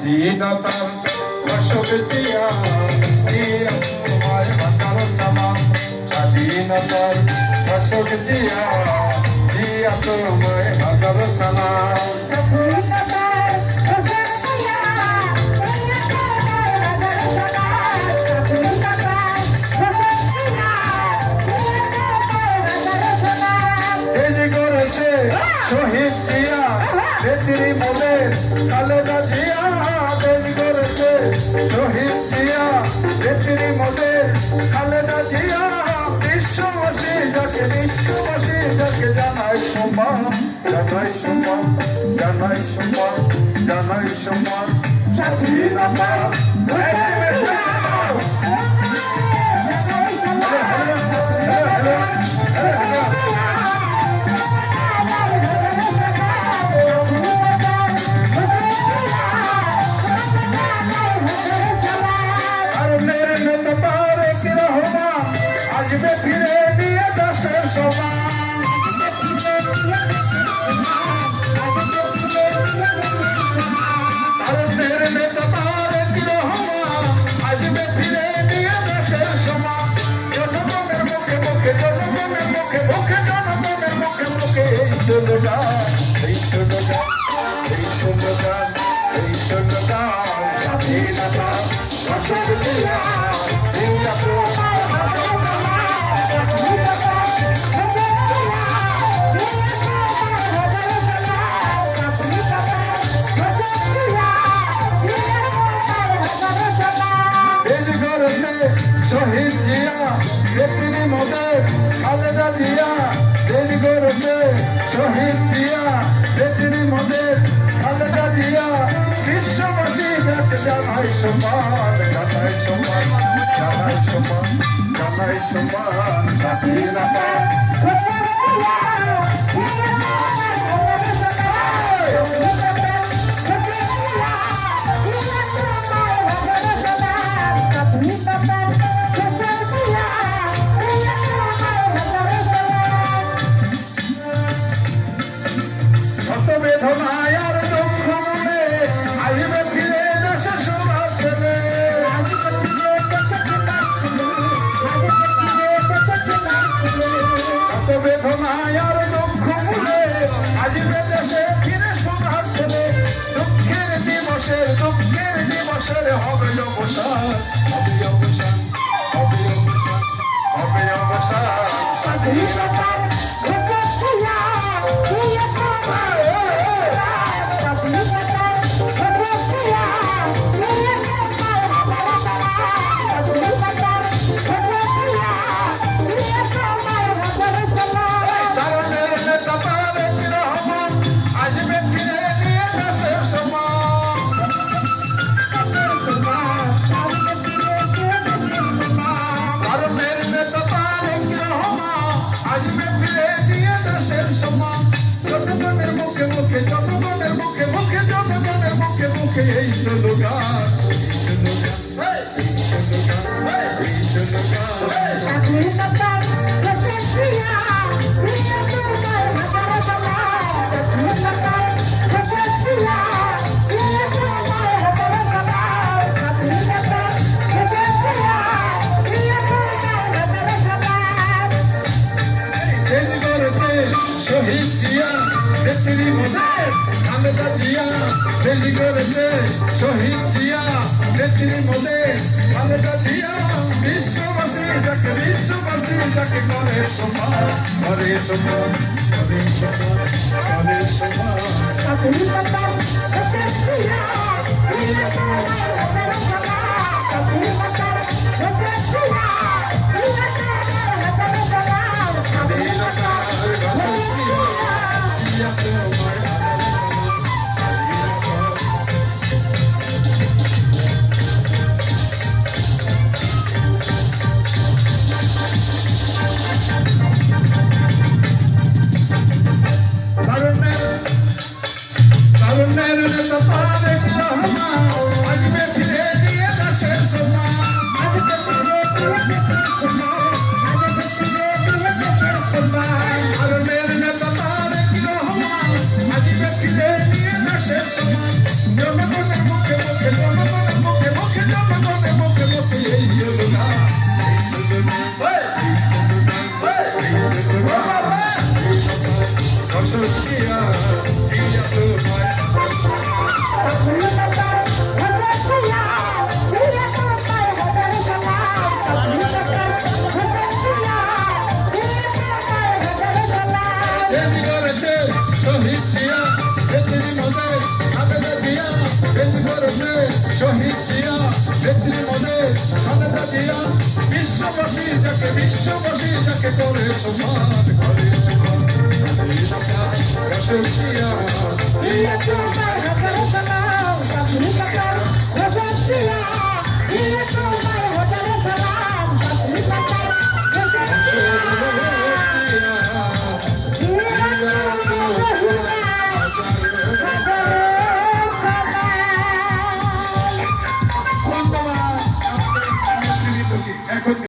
স্বাধীনতার অশোক জিয়া দিয়া তোমায় হাজারো সালাম। স্বাধীনতার অশোক জিয়া দিয়া তোমায় হাজারো সালাম। শহীদ জিয়া নেত্রী মোদের খালেদা জিয়া দেশ গড়েছে। শহীদ জিয়া নেত্রী মোদের খালেদা জিয়া বিশ্ববাসী যাকে জানাই সম্মান, জানাই সম্মান, জানাই সম্মান, জানাই সম্মান। স্বাধীনতা ফিরে নিয়ে দেশের সমান। ভারতের নেতা তারেক রহমান আসবে ফিরে নিয়ে দেশের সমান। জনগণের মুখে মুখে, জনগণের মুখে মুখে, জনগণের মুখে মুখে এই স্লোগান, এই স্লোগান, এই স্লোগান, এই স্লোগান। স্বাধীনতা অশোক জিয়া দিয়া তোমায় হাজারো শহীদ জিয়া নেত্রী মোদের খালেদা জিয়া দেশ গড়েছে। শহীদ জিয়া নেত্রী মোদের খালেদা জিয়া বিশ্ববাসী যাকে জানাই সম্মান, জানাই সম্মান, জানাই সম্মান, জানাই সম্মান। স্বাধীনতা বেদনায় আর দুঃখ মনে আসবে ফিরে দেশে সবার ছেলে। কত বেদনায় আর দুঃখ মনে আসবে দেশে ফিরে সবার ছেলে। দুঃখের দিবসের হবে অবসান, হবে অবসান, হবে অবসান, হবে অবসান। স্বাধীনতা জনগণের মুখে মুখে, জনগণের মুখে মুখে, জনগণের মুখে মুখে এই স্লোগান, এই স্লোগান, এই স্লোগান, এই স্লোগান। স্বাধীনতা অশোক জিয়া দিয়া তোমায় হাজারো সালাম। স্বাধীনতা অশোক জিয়া দিয়া তোমায় হাজারো সালাম। স্বাধীনতা অশোক জিয়া দিয়া তোমায় হাজারো সালাম। দেশ গড়েছে শহীদ জিয়া নেত্রী মোদের খালেদা জিয়া দেশ গড়েছে। শহীদ জিয়া নেত্রী মোদের খালেদা জিয়া বিশ্ববাসী যাকে করে সম্মান, করে সম্মান, করে সম্মান, করে সম্মান। স্বাধীনতা অশোক জিয়া দিয়া তোমায় হাজারো সালাম। স্বাধীনতা অশোক জিয়া দিয়া তোমায় হাজারো সালাম। স্বাধীনতা অশোক জিয়া দিয়া তোমায় হাজারো সালাম। তারুণ্যের নেতা তারেক রহমান আসবে ফিরে নিয়ে দেশের সম্মান। নেত্রী মনে খালেদা জিয়া বিশ্ববাসী যাকে করে সমান ঘরে সমান রসের দিয়া